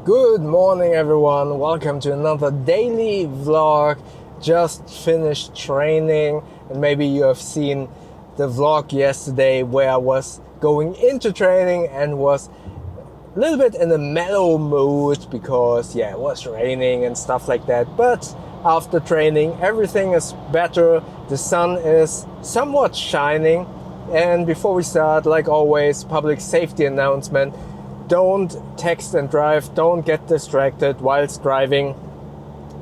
Good morning, everyone. Welcome to another daily vlog. Just finished training, and maybe you have seen the vlog yesterday where I was going into training and was a little bit in a mellow mood because, it was raining and stuff like that. But after training, everything is better. The sun is somewhat shining. And before we start, like always, public safety announcement. Don't text and drive, don't get distracted whilst driving.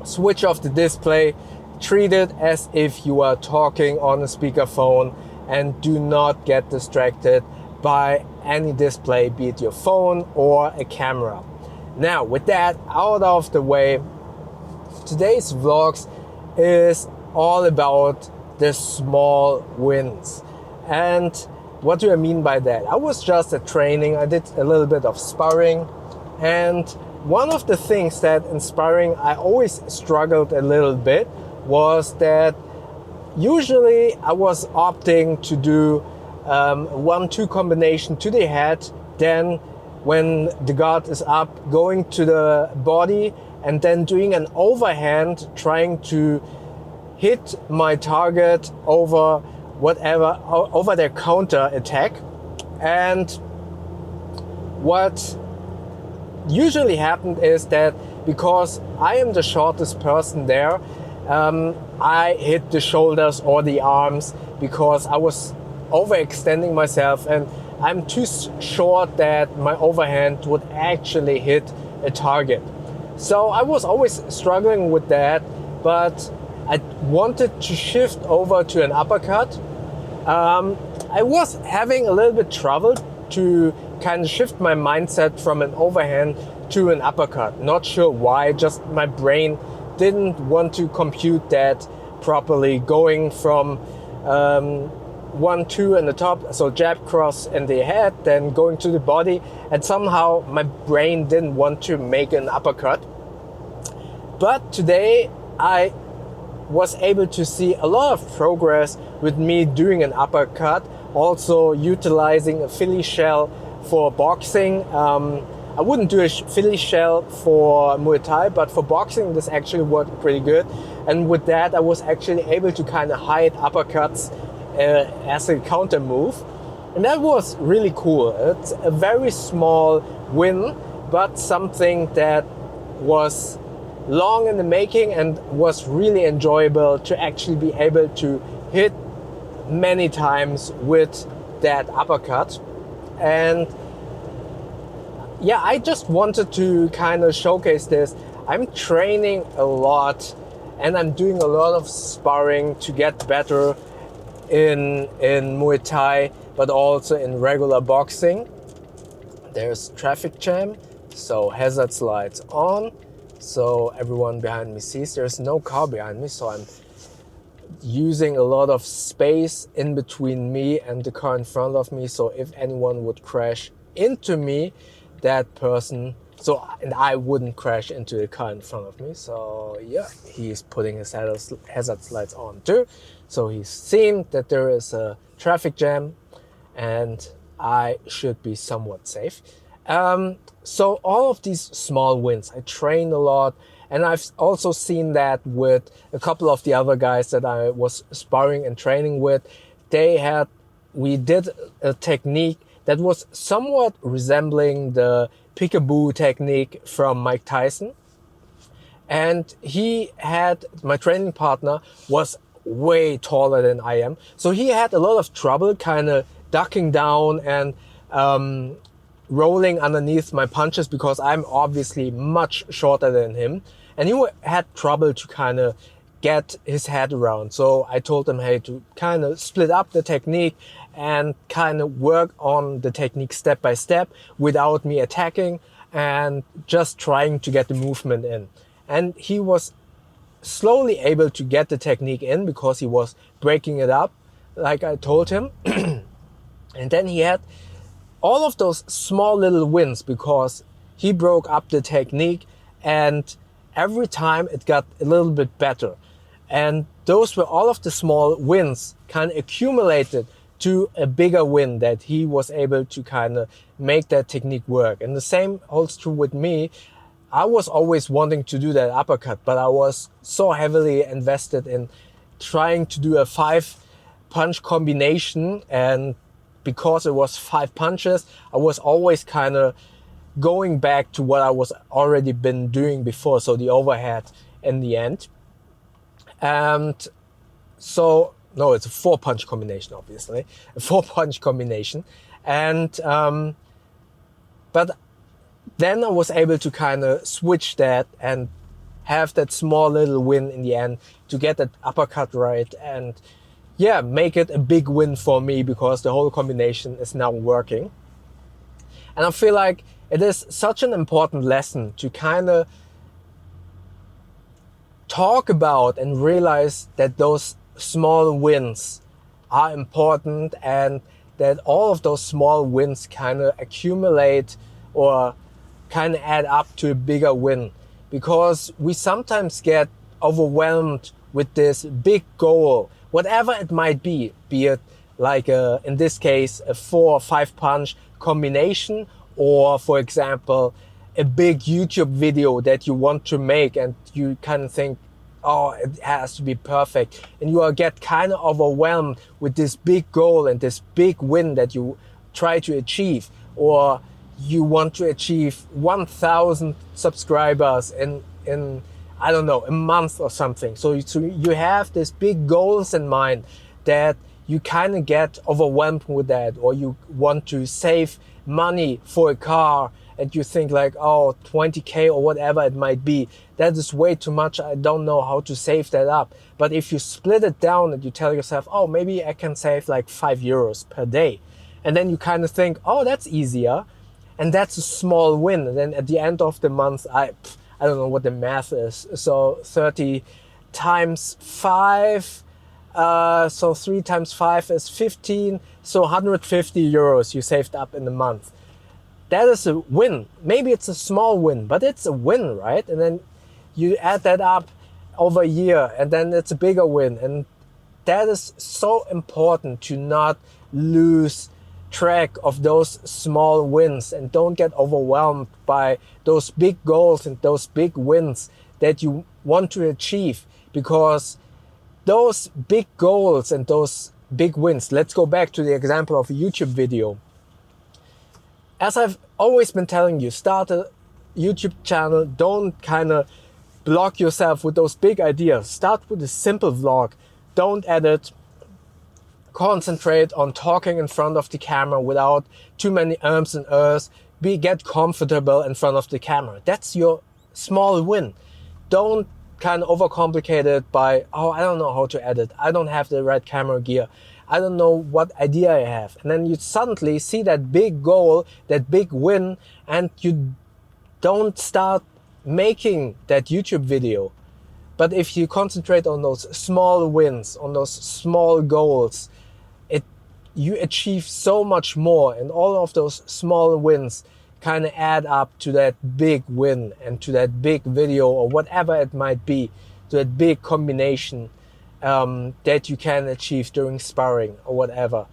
Switch off the display, treat it as if you are talking on a speakerphone, and do not get distracted by any display, be it your phone or a camera. Now, with that out of the way, today's vlogs is all about the small wins. And what do I mean by that? I was just at training, I did a little bit of sparring, and one of the things that in sparring I always struggled a little bit was that usually I was opting to do 1-2 combination to the head, then when the guard is up, going to the body and then doing an overhand, trying to hit my target over their counter attack. And what usually happened is that because I am the shortest person there, I hit the shoulders or the arms because I was overextending myself, and I'm too short that my overhand would actually hit a target. So I was always struggling with that, but I wanted to shift over to an uppercut. I was having a little bit trouble to kind of shift my mindset from an overhand to an uppercut. Not sure why, just my brain didn't want to compute that properly, going from 1-2 in the top, so jab cross in the head, then going to the body, and somehow my brain didn't want to make an uppercut. But today I was able to see a lot of progress with me doing an uppercut, also utilizing a Philly shell for boxing. I wouldn't do a Philly shell for Muay Thai, but for boxing this actually worked pretty good. And with that I was actually able to kind of hide uppercuts as a counter move. And that was really cool. It's a very small win, but something that was long in the making and was really enjoyable to actually be able to hit many times with that uppercut. And I just wanted to kind of showcase this. I'm training a lot and I'm doing a lot of sparring to get better in Muay Thai, but also in regular boxing. There's traffic jam, so hazard lights on, so everyone behind me sees. There's no car behind me, so I'm using a lot of space in between me and the car in front of me, so if anyone would crash into me, that person, and I wouldn't crash into the car in front of me. So he's putting his hazard lights on too, so he's seen that there is a traffic jam and I should be somewhat safe. So all of these small wins, I train a lot, and I've also seen that with a couple of the other guys that I was sparring and training with. We did a technique that was somewhat resembling the peekaboo technique from Mike Tyson. And my training partner was way taller than I am. So he had a lot of trouble kind of ducking down and rolling underneath my punches because I'm obviously much shorter than him. And he had trouble to kind of get his head around. So I told him, hey, to kind of split up the technique and kind of work on the technique step by step without me attacking and just trying to get the movement in. And he was slowly able to get the technique in because he was breaking it up, like I told him. And then he had all of those small little wins because he broke up the technique, and every time it got a little bit better. And those were all of the small wins kind of accumulated to a bigger win that he was able to kind of make that technique work. And the same holds true with me. I was always wanting to do that uppercut, but I was so heavily invested in trying to do a 5-punch combination, and because it was 5 punches, I was always kind of going back to what I was already been doing before, so the overhead in the end. And so, no, it's a 4-punch combination, obviously, a 4-punch combination. And but then I was able to kind of switch that and have that small little win in the end to get that uppercut right, and yeah, make it a big win for me because the whole combination is now working. And I feel like it is such an important lesson to kind of talk about and realize that those small wins are important, and that all of those small wins kind of accumulate or kind of add up to a bigger win, because we sometimes get overwhelmed with this big goal, whatever it might be it like in this case a 4 or 5 punch combination, or for example a big YouTube video that you want to make and you kind of think, oh, it has to be perfect, and you get kind of overwhelmed with this big goal and this big win that you try to achieve, or you want to achieve 1,000 subscribers in I don't know, a month or something. So you have these big goals in mind that you kind of get overwhelmed with that, or you want to save money for a car and you think like, oh, 20K or whatever it might be, that is way too much. I don't know how to save that up. But if you split it down and you tell yourself, oh, maybe I can save like €5 per day. And then you kind of think, oh, that's easier. And that's a small win. And then at the end of the month, I don't know what the math is. So 30 times 5, so 3 times 5 is 15. So €150 you saved up in a month. That is a win. Maybe it's a small win, but it's a win, right? And then you add that up over a year, and then it's a bigger win. And that is so important, to not lose track of those small wins, and don't get overwhelmed by those big goals and those big wins that you want to achieve, because those big goals and those big wins, let's go back to the example of a YouTube video. As I've always been telling you, start a YouTube channel. Don't kind of block yourself with those big ideas. Start with a simple vlog. Don't edit. Concentrate on talking in front of the camera without too many ums and get comfortable in front of the camera. That's your small win. Don't kind of overcomplicate it by, oh, I don't know how to edit. I don't have the right camera gear. I don't know what idea I have. And then you suddenly see that big goal, that big win, and you don't start making that YouTube video. But if you concentrate on those small wins, on those small goals, you achieve so much more, and all of those small wins kind of add up to that big win and to that big video, or whatever it might be, to that big combination that you can achieve during sparring or whatever.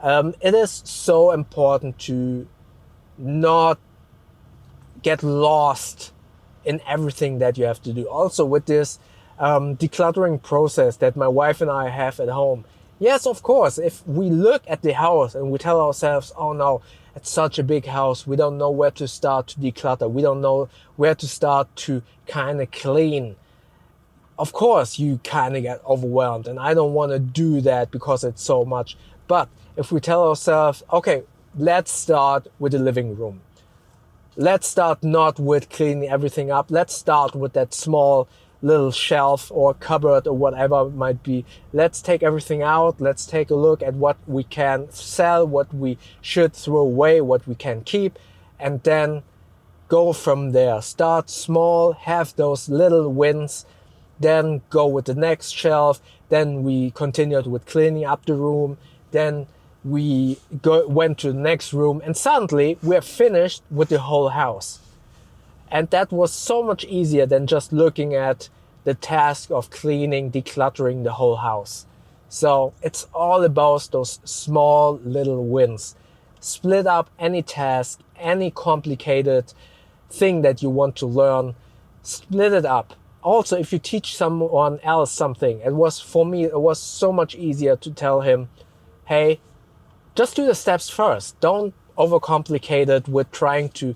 It is so important to not get lost in everything that you have to do. Also with this decluttering process that my wife and I have at home. Yes, of course, if we look at the house and we tell ourselves, oh no, it's such a big house, we don't know where to start to declutter, we don't know where to start to kind of clean. Of course, you kind of get overwhelmed, and I don't want to do that because it's so much. But if we tell ourselves, okay, let's start with the living room. Let's start not with cleaning everything up. Let's start with that small little shelf or cupboard or whatever it might be. Let's take everything out. Let's take a look at what we can sell, what we should throw away, what we can keep, and then go from there. Start small, have those little wins, then go with the next shelf. Then we continued with cleaning up the room. Then we went to the next room, and suddenly we're finished with the whole house. And that was so much easier than just looking at the task of cleaning, decluttering the whole house. So it's all about those small little wins. Split up any task, any complicated thing that you want to learn, split it up. Also, if you teach someone else something, for me, it was so much easier to tell him, hey, just do the steps first. Don't overcomplicate it with trying to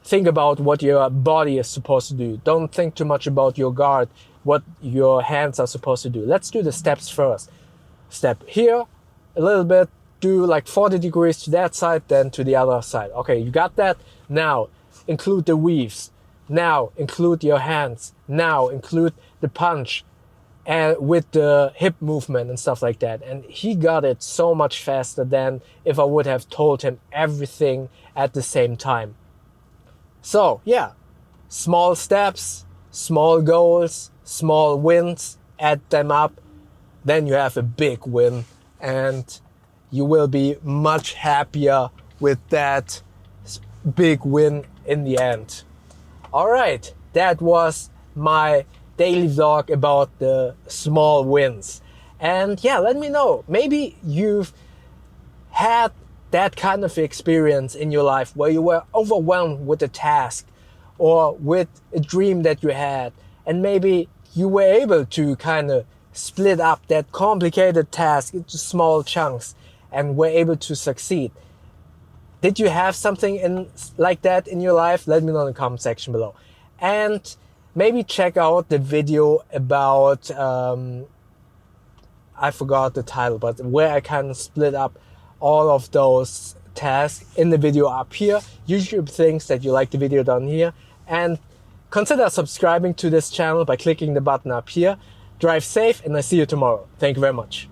think about what your body is supposed to do. Don't think too much about your guard, what your hands are supposed to do. Let's do the steps first. Step here, a little bit, do like 40 degrees to that side, then to the other side. Okay, you got that? Now, include the weaves. Now, include your hands. Now, include the punch and with the hip movement and stuff like that. And he got it so much faster than if I would have told him everything at the same time. So yeah, small steps, small goals, small wins, add them up, then you have a big win, and you will be much happier with that big win in the end. All right, that was my daily vlog about the small wins. And yeah, let me know, maybe you've had that kind of experience in your life where you were overwhelmed with a task or with a dream that you had, and maybe you were able to kind of split up that complicated task into small chunks and were able to succeed. Did you have something like that in your life? Let me know in the comment section below. And maybe check out the video about, I forgot the title, but where I kind of split up all of those tasks in the video up here. YouTube thinks that you like the video down here, and consider subscribing to this channel by clicking the button up here. Drive safe, and I see you tomorrow. Thank you very much.